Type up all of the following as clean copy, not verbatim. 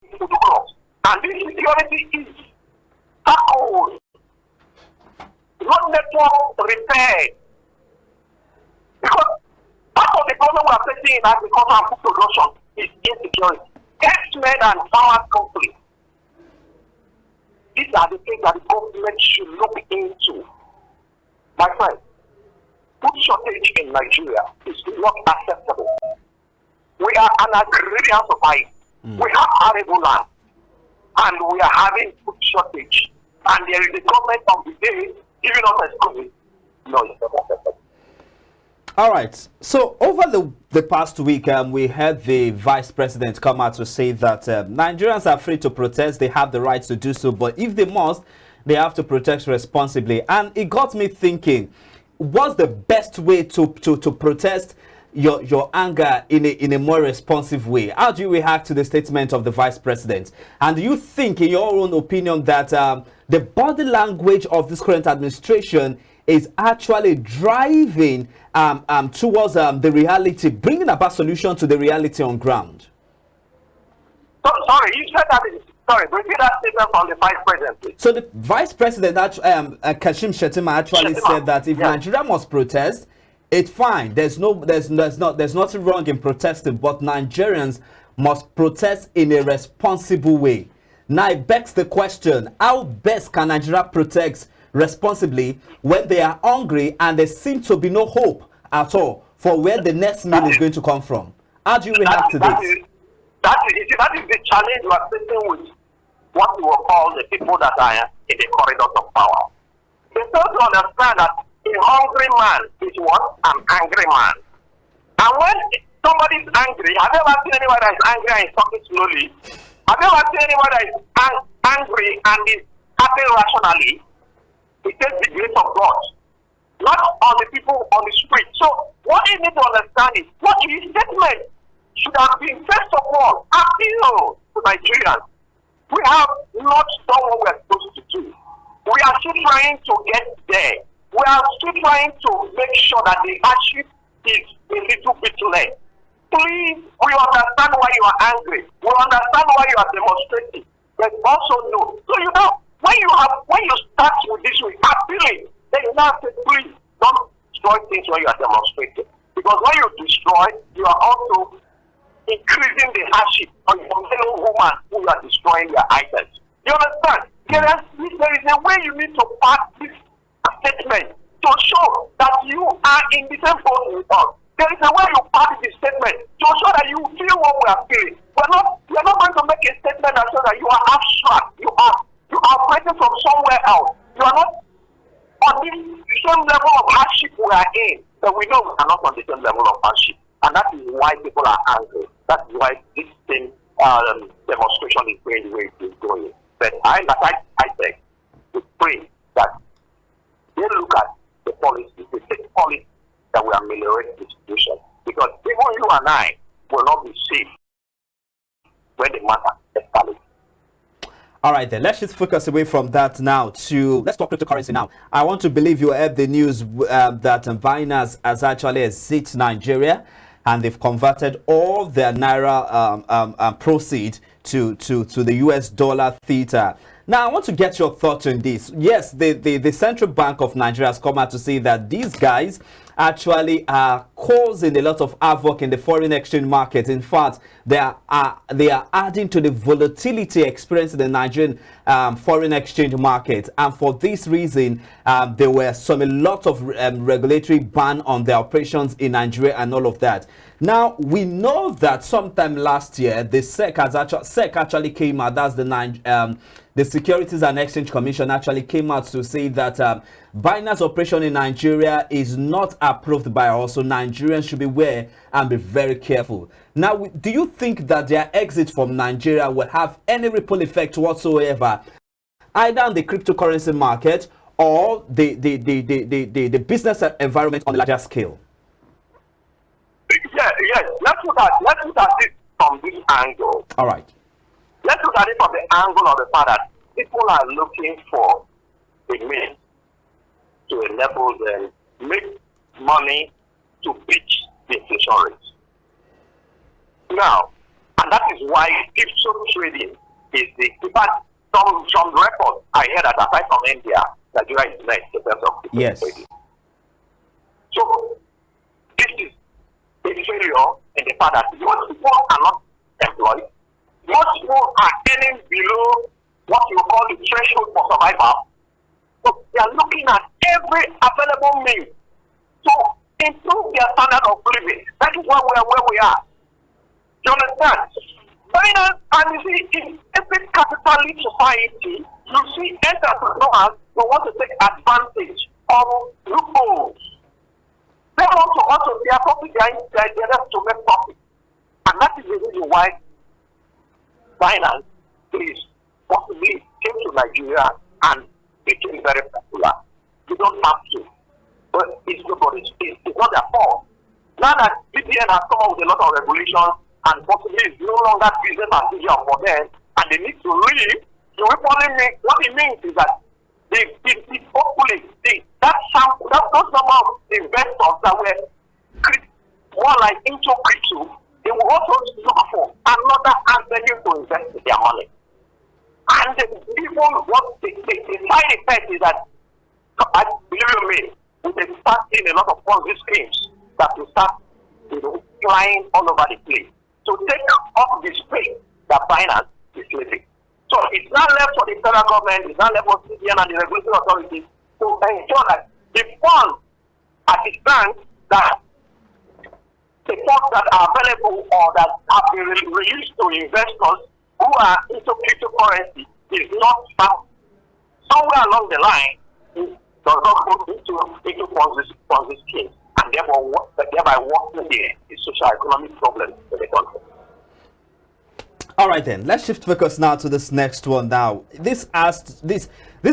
to the crops. And this insecurity is tackled, not network repaired. Because part of the problem we are facing in agriculture and food production is insecurity. X-Men and farmers conflict. These are the things that the government should look into. My friend, food shortage in Nigeria is not acceptable. We are an agrarian society. We have arable land, and we are having food shortage. And there is a government of the day giving us excuse. No, it's not acceptable. All right. So over the past week, we heard the vice president come out to say that Nigerians are free to protest. They have the right to do so. But if they must, they have to protest responsibly. And it got me thinking, what's the best way to protest your anger in a more responsive way? How do you react to the statement of the vice president? And do you think, in your own opinion, that the body language of this current administration is actually driving towards the reality, bringing about solution to the reality on ground? Sorry, you said that. Sorry, repeat that statement from the vice president, please. So the vice president, Kashim Shettima, actually said that if Nigeria must protest, it's fine. There's nothing wrong in protesting, but Nigerians must protest in a responsible way. Now it begs the question: how best can Nigeria protect responsibly when they are hungry and there seems to be no hope at all for where the next meal is going to come from? How do you react to this? That is the challenge we are facing with what we will call the people that are in the corridors of power. They fail to understand that a hungry man is what? An angry man. And when somebody is angry, have you ever seen anybody that is angry and is talking slowly? Have you ever seen anybody that is angry and is acting rationally? It takes the grace of God, not on the people on the street. So what you need to understand is what his statement should have been, first of all, appeal to Nigerians. We have not done what we are supposed to do. We are still trying to get there. We are still trying to make sure that the hardship is a little bit less. Please, we understand why you are angry. We understand why you are demonstrating. But also know. So you know, when you start with this with appealing, then you now say, please don't destroy things when you are demonstrating. Because when you destroy, you are also increasing the hardship on your fellow woman who are destroying their items. You understand? There is a way you need to pass this statement to show that you are in the same boat with us. There is a way you pass this statement to show that you feel what we are feeling. We're not going to make a statement that shows that you are abstract. You are operating from somewhere else. You are not on the same level of hardship we are in. But we know we are not on the same level of hardship. And that is why people are angry. That is why this thing, demonstration is going the way it is going. But I say, we pray that they look at the policy, the state policy that will ameliorate the situation. Because even you and I will not be safe when the matter escalates. All right, then let's just focus away from that now to let's talk cryptocurrency now. I want to believe you heard the news that Binance has actually exited Nigeria, and they've converted all their naira proceed to the US dollar theta. Now, I want to get your thoughts on this. Yes, the Central Bank of Nigeria has come out to say that these guys actually are causing a lot of havoc in the foreign exchange market. In fact, they are adding to the volatility experienced in the Nigerian foreign exchange market. And for this reason, there were a lot of regulatory ban on their operations in Nigeria and all of that. Now, we know that sometime last year, the SEC actually came out, that's the Securities and Exchange Commission actually came out to say that Binance operation in Nigeria is not approved by us, so Nigerians should beware and be very careful. Now, do you think that their exit from Nigeria will have any ripple effect whatsoever, either on the cryptocurrency market or the business environment on a larger scale? Yes. Let's look at it from this angle. All right. Let's look at it from the angle of the fact that people are looking for a means to enable them make money to beat the inflation rates. Now, And that is why ipso trading is the, in fact, some records I heard that aside from India, Nigeria is next in terms of ipso trading. So this is a failure in the fact that most people are not employed. Most people are earning below what you call the threshold for survival. So they are looking at every available means to improve their standard of living. That is why we are where we are. You understand? Finance, and you see, in every capitalist society, you see entrepreneurs who want to take advantage of loopholes. They want to also their profit, their to make profit. And that is the reason why finance is possibly came to Nigeria and became very popular. You don't have to. But it's nobody's it's not their fault. Now that BPN has come up with a lot of regulations and possibly it's no longer business as usual for them and they need to leave, you will probably mean what it means is that hopefully those number of investors that were more like into crypto, they will also look for another avenue to invest their money. And even what the side effect is that, I believe me, we can start seeing a lot of Ponzi schemes that will start, flying all over the place. So take off the space that finance is living. So it's not left for the federal government, it's not left for CBN and the regulatory authorities to ensure that the funds at the bank that the funds that are available or that have been released to investors who are into cryptocurrency is not found somewhere along the line does not go into Ponzi schemes and thereby worsen the socio-economic problems in the country. All right, then let's shift focus now to this next one. Now, this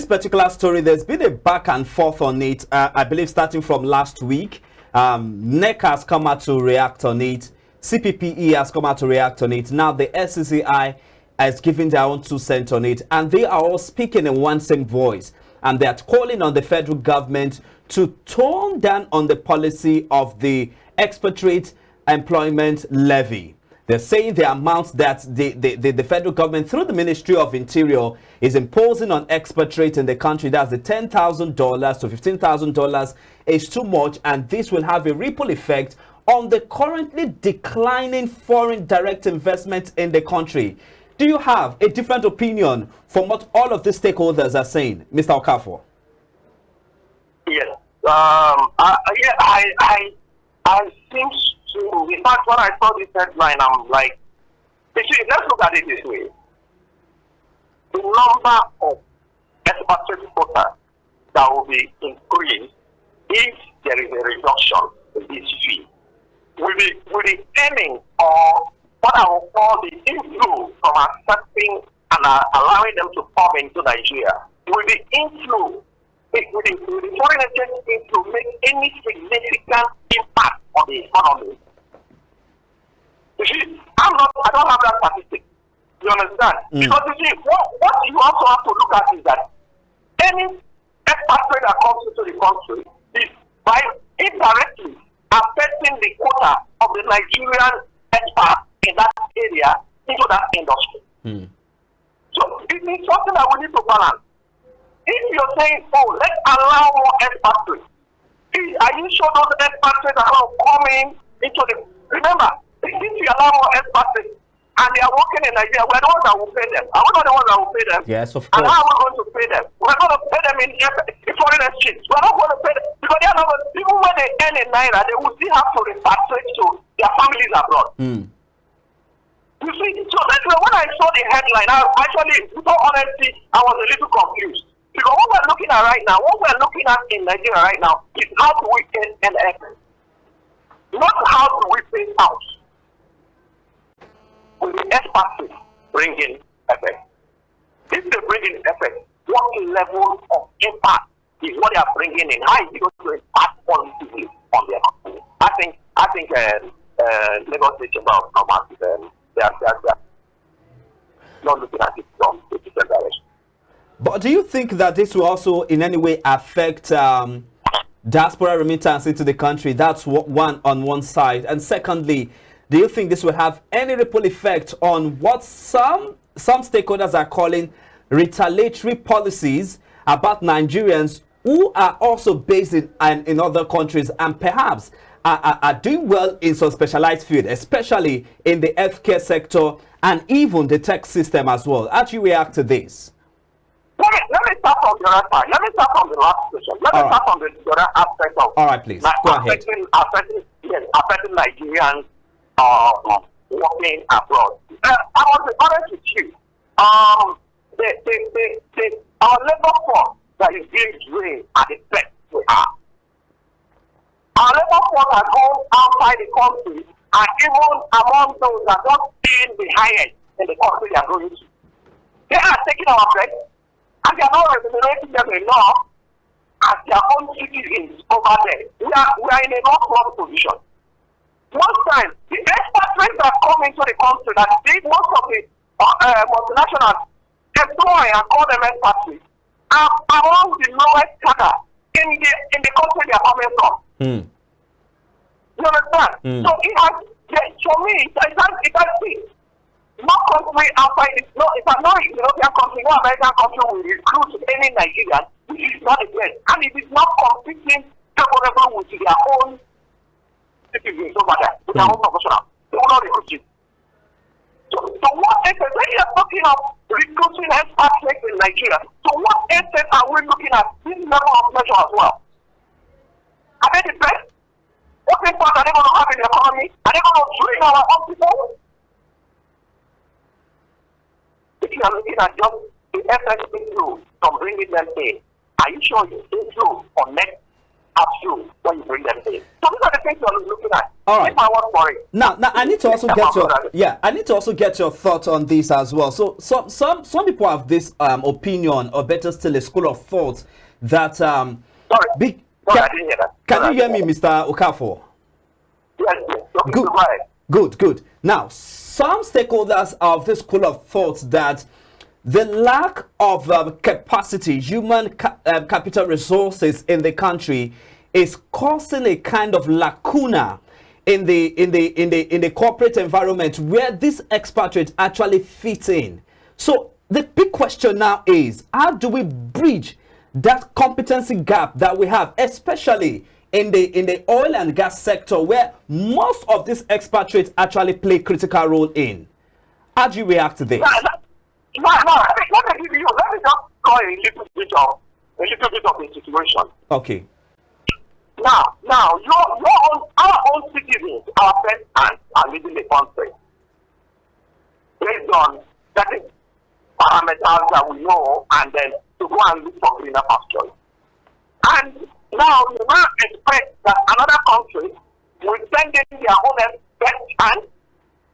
particular story, there's been a back and forth on it. I believe starting from last week, NEC has come out to react on it. CPPE has come out to react on it. Now, the SCCI has given their own 2 cents on it, and they are all speaking in one same voice, and they are calling on the federal government to tone down on the policy of the expatriate employment levy. They're saying the amount that the federal government, through the Ministry of Interior, is imposing on expatriates in the country, that's the $10,000 to $15,000, is too much, and this will have a ripple effect on the currently declining foreign direct investment in the country. Do you have a different opinion from what all of the stakeholders are saying, Mr. Okafor? Yes. I think so. In fact, when I saw this headline, I'm like, see, let's look at it this way. The number of expatriate voters that will be increased if there is a reduction in this fee will be aiming or what I will call the inflow from accepting and allowing them to come into Nigeria. Will the inflow, will the foreign exchange inflow make any significant impact on the economy? You see, I don't have that statistic. You understand? Because you see, what you also have to look at is that any expatriate that comes into the country is by indirectly affecting the quota of the Nigerian expats in that area into that industry. So it is something that we need to balance. If you're saying, oh, let's allow more expatriates, are you sure those expatriates are not coming into the... Remember, if you allow more expatriates and they are working in Nigeria, we're the ones that will pay them. Are we not the ones that will pay them? Yes, of course. And how are we going to pay them? We're going to pay them in foreign exchange. We're not going to pay them because they are not, even when they earn in Naira, they will still have to repatriate to their families abroad. You see, so that's when I saw the headline, with all honesty, I was a little confused. Because what we're looking at right now, what we're looking at in Nigeria right now is how do we get an effort. Not how do we pay out. Will the expatriates bring in effect? If they bring in effect, what level of impact is what they are bringing in? How is it going to impact positively on their company? I think Lagos State Chamber of Commerce, they are not looking at it from a different direction. But do you think that this will also in any way affect diaspora remittance into the country? That's one on one side. And secondly, do you think this will have any ripple effect on what some stakeholders are calling retaliatory policies about Nigerians who are also based in other countries and perhaps are doing well in some specialized field, especially in the healthcare sector and even the tech system as well? How do you react to this? Let me start from the other side. Let me start from the last question. Let me start from the other aspect of. All right, please. Go ahead. Affecting Nigerians working abroad. I want to be honest with you. Our labor force that is being trained at the best we are. Our labor force has gone outside the country and even among those that don't pay the highest in the country they are going to. They are taking our bread and they are not remunerating them enough as their own citizens over there. We are in a not-wrong position. Most times, the expatriates that come into the country that did most of the multinationals employ and call them expatriates are among the lowest cadre in the country they are coming from. You understand? So it has, for me, it has been no country outside, it's not European country, no American country will recruit any Nigerian, which is not the case. And it is not competing favorable with their own citizens over there, with their own professionals. They will not recruit you. So what extent, when you are talking of recruiting expatriates in Nigeria, to what extent are we looking at this level of measure as well? Are they the best? What impact are they going to have in the economy? Are they going to train our own people? If you are looking at just the FX inflow from bringing them in, are you sure you inflow or net outflow when you bring them in? So these are the things you are looking at. All right. If I want for it. Now I need to also get your thoughts on this as well. So some people have this opinion, or better still, a school of thought that Sorry, I didn't hear that. Can you hear me, Mr. Okafor? Yes. Good. Now, some stakeholders of this school of thought that the lack of capacity, human capital resources in the country is causing a kind of lacuna in the corporate environment where these expatriates actually fit in. So the big question now is, how do we bridge that competency gap that we have, especially in the oil and gas sector, where most of these expatriates actually play a critical role in? How do you react to this? Let me just call a little bit of the situation. Okay. Now, our own citizens, our friends, are leaving the country based on certain parameters that we know, and then to go and look for greener pastures. And now you now expect that another country will send in their own experts and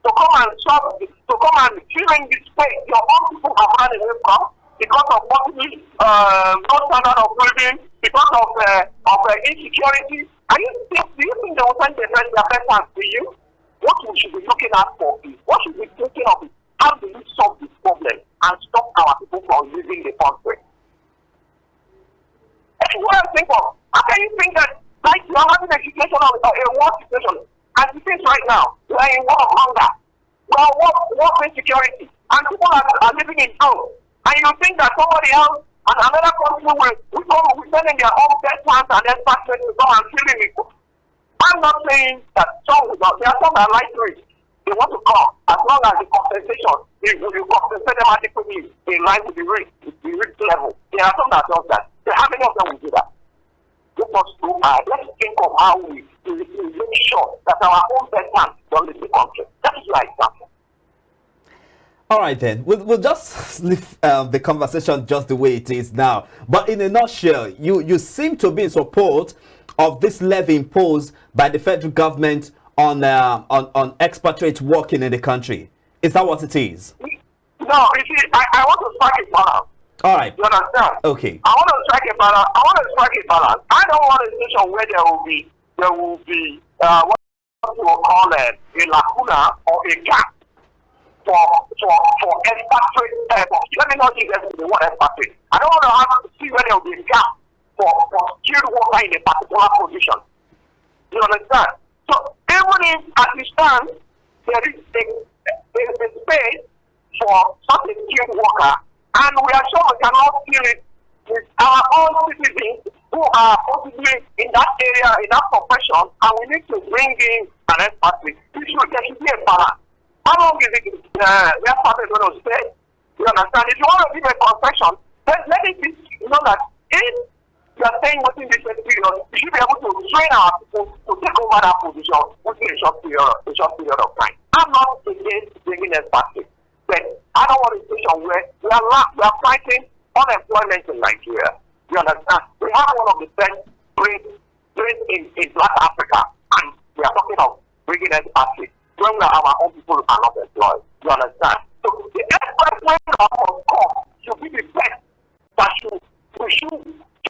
to come and solve this, to come and fill in this space your own people have run away from because of possibly no standard of living, because of insecurity. Do you think they will send their best hands to you? What we should be looking at for is, what should we be thinking of is, how do we solve this problem and stop our people from leaving the country? That's what I think of. How can you think that, like, you are having a situation of a war situation, as it is right now, we are in war of hunger, we are war of insecurity, and people are living in house, and you think that somebody else and another country will send in their own best hands and then start to go and fill in it. I'm not saying that there are some that like to it. They want to come, as long as the compensation, you compensate them adequately in line with the risk level. There are some that does that. How many of them will do that? Let's think of how we make sure that our own best hands don't leave the country. That is my example. All right, then. We'll just leave the conversation just the way it is now. But in a nutshell, you seem to be in support of this levy imposed by the federal government on expatriates working in the country. Is that what it is? No, you see, I want to strike a balance. All right. You understand? Okay. I want to strike a balance. I don't want a situation where there will be what we will call a lacuna or a gap for expatriate. Let me not use the word expatriate. I don't want to have to see where there will be a gap for skilled worker in a particular position. You understand? So even if, as it stands, there is a space for such a skilled worker, and we are sure we cannot fill it with our own citizens who are possibly in that area, in that profession, and we need to bring in an expert. There should be a balance. How long is it where parties going to stay? You understand? If you want to give a concession, then let it be, that if you are saying within this period, we should be able to train our people to take over that position within a short period of time. I'm not against bringing experts, but I don't want a situation where we are fighting unemployment in Nigeria. You understand? We have one of the best brains in Black Africa, and we are talking of bringing experts when our own people are not employed. You understand? So the expert when must come should be the best that we should,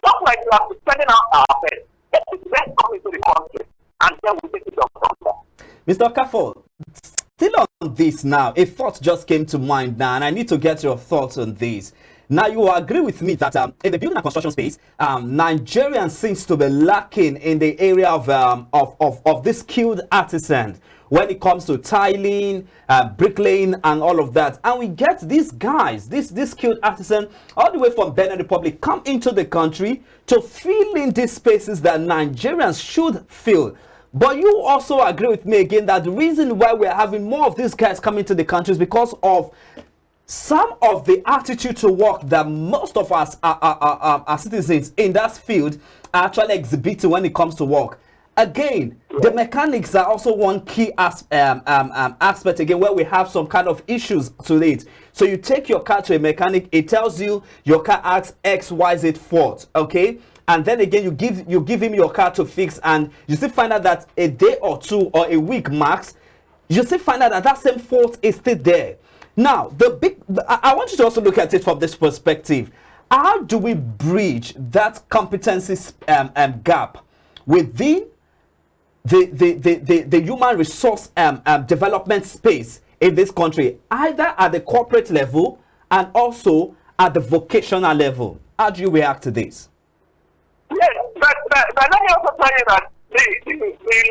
just like we are spending out our best, let the best come into the country, and then we take it up from there. Mr. Kafo, still on this now, a thought just came to mind now, and I need to get your thoughts on this. Now, you will agree with me that in the building and construction space, Nigerians seems to be lacking in the area of this skilled artisan when it comes to tiling, bricklaying, and all of that. And we get these guys, this skilled artisan, all the way from Benin Republic, come into the country to fill in these spaces that Nigerians should fill. But you also agree with me again that the reason why we're having more of these guys coming to the country is because of some of the attitude to work that most of us are citizens in that field are actually exhibiting when it comes to work. Again, the mechanics are also one key aspect again where we have some kind of issues to it. So you take your car to a mechanic, it tells you your car has XYZ fault, okay? And then again, you give him your car to fix, and you still find out that a day or two or a week max, you still find out that that same fault is still there. Now, I want you to also look at it from this perspective. How do we bridge that competency gap within the human resource development space in this country, either at the corporate level and also at the vocational level? How do you react to this? Yes, but let me also tell you that the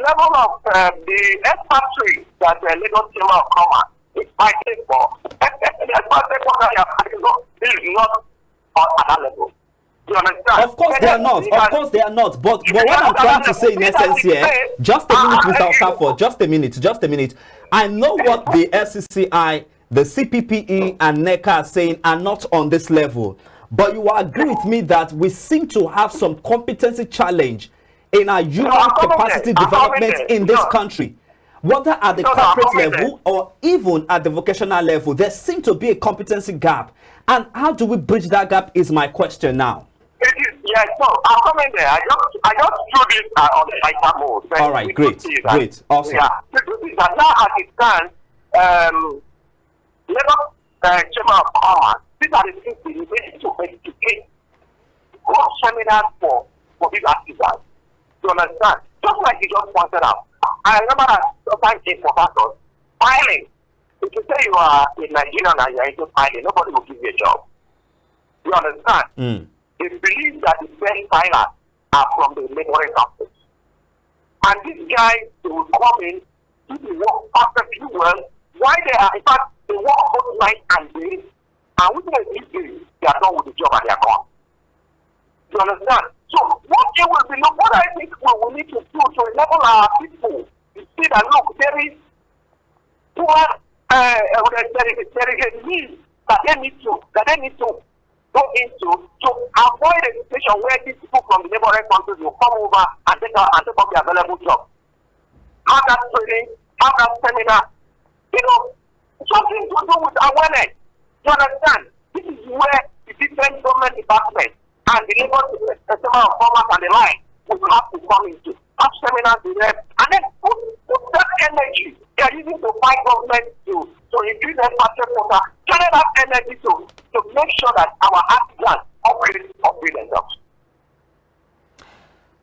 level of the expatriate that the Lagos Chamber of Commerce is fighting for, the expatriate is not on that level. You understand? Of course they are not. Of course they are not. But what I'm trying to say in essence here, just a minute, Mr. Okafor, just a minute. I know what the FCCI, the CPPE, and NECA are saying are not on this level. But you will agree with me that we seem to have some competency challenge in our human capacity development in this country. Whether at the corporate level or even at the vocational level, there seems to be a competency gap. And how do we bridge that gap is my question now. Yes, so I'll come in there. I just threw this on the lighter mode. All right, great, awesome. Yeah, the truth is that now as it stands, Lagos Chamber of Commerce, these are the things we need to educate, what seminars for these artisans. You understand? Just like you just pointed out. I remember that sometimes in professors, filing, if you say you are in Nigeria and you're into filing, nobody will give you a job. You understand? They believe that the best filers are from the neighboring countries. And these guys, they will come in, do the work perfectly well, while they are, in fact, they work both night and day, and within a few days, they are done with the job and they are gone. You understand? So, what it will be, what I think we will need to do to enable our people to see that, look, there is a need that they need to go into to avoid a situation where these people from the neighboring countries will come over and take up the available jobs. Have that training, have that seminar, something to do with awareness. You understand? This is where the different government departments and the Lagos Chamber of Commerce and the like will have to come into. Have seminars with them, and then put that energy they are using to fight government to increase their budget quota. Channel that energy to make sure that our artisans upgrade themselves.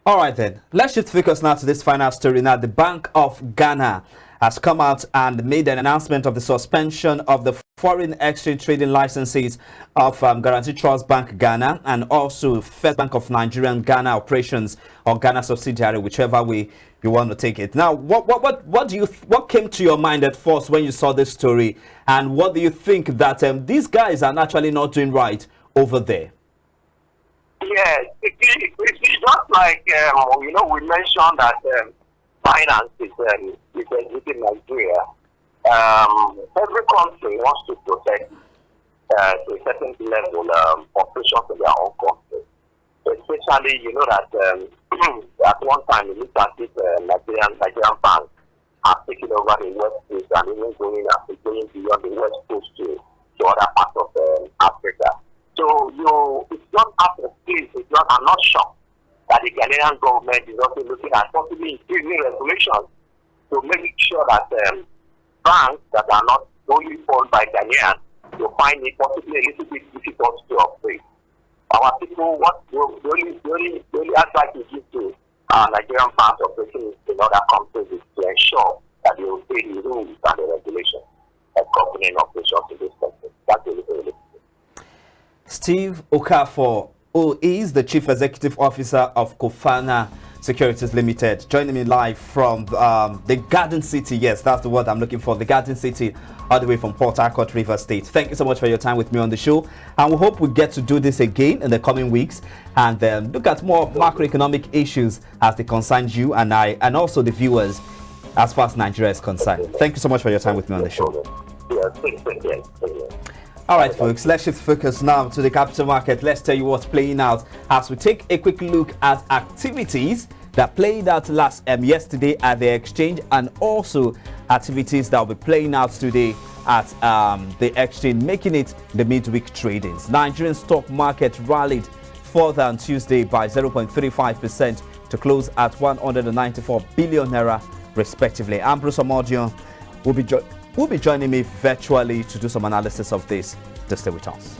All right then, let's shift focus now to this final story. Now, the Bank of Ghana has come out and made an announcement of the suspension of the foreign exchange trading licenses of Guaranty Trust Bank Ghana and also First Bank of Nigeria Ghana operations, or Ghana subsidiary, whichever way you want to take it. Now, what came to your mind at first when you saw this story, and what do you think that these guys are actually not doing right over there? Yes, it's just like we mentioned that finance is exiting Nigeria. Every country wants to protect to a certain level operations in their own country. Especially, you know that at one time it looked as if Nigerian banks have taken over the West Coast and even going beyond the West Coast to other parts of Africa. So it's not out of place. I'm not shocked that the Ghanaian government is also looking at possibly increasing regulations to make sure that banks that are not only owned by Ghanaians will find it possibly a little bit difficult to operate. Our people, the only advice we give to Nigerian banks operating in other countries is to ensure that they obey the rules and the regulations of governing operations in this country. That's the only thing. Steve Okafor, who is the Chief Executive Officer of Kofana Securities Limited, joining me live from the Garden City. Yes, that's the word I'm looking for, the Garden City, all the way from Port Harcourt, Rivers State. Thank you so much for your time with me on the show, and we hope we get to do this again in the coming weeks and look at more macroeconomic issues as they concern you and I, and also the viewers as far as Nigeria is concerned. Thank you so much for your time with me on the show. All right, folks, let's shift focus now to the capital market. Let's tell you what's playing out as we take a quick look at activities that played out yesterday at the exchange, and also activities that will be playing out today at the exchange, making it the midweek tradings. Nigerian stock market rallied further on Tuesday by 0.35% to close at 194 billion naira, respectively. Ambrose Amodion will be joining me virtually to do some analysis of this. Just stay with us.